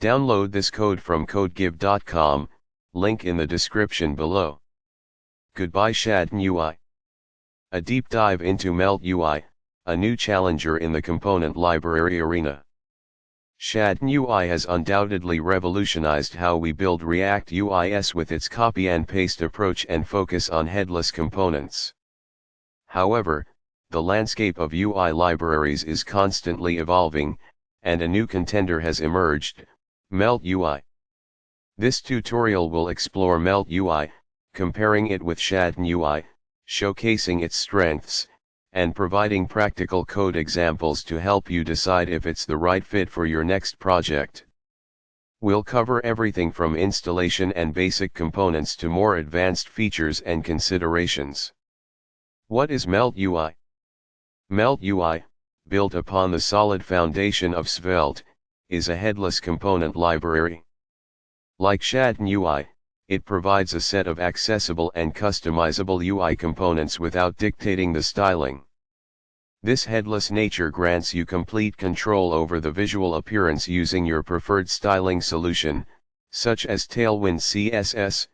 Download this code from codegive.com, link in the description below. Goodbye Shadcn UI. A deep dive into Melt UI, a new challenger in the component library arena. Shadcn UI has undoubtedly revolutionized how we build React UIs with its copy and paste approach and focus on headless components. However, the landscape of UI libraries is constantly evolving, and a new contender has emerged, Melt UI. This tutorial will explore Melt UI, comparing it with Shadcn UI, showcasing its strengths, and providing practical code examples to help you decide if it's the right fit for your next project. We'll cover everything from installation and basic components to more advanced features and considerations. What is Melt UI? Melt UI, built upon the solid foundation of Svelte, is a headless component library. Like Shadcn UI, it provides a set of accessible and customizable UI components without dictating the styling. This headless nature grants you complete control over the visual appearance using your preferred styling solution, such as Tailwind CSS,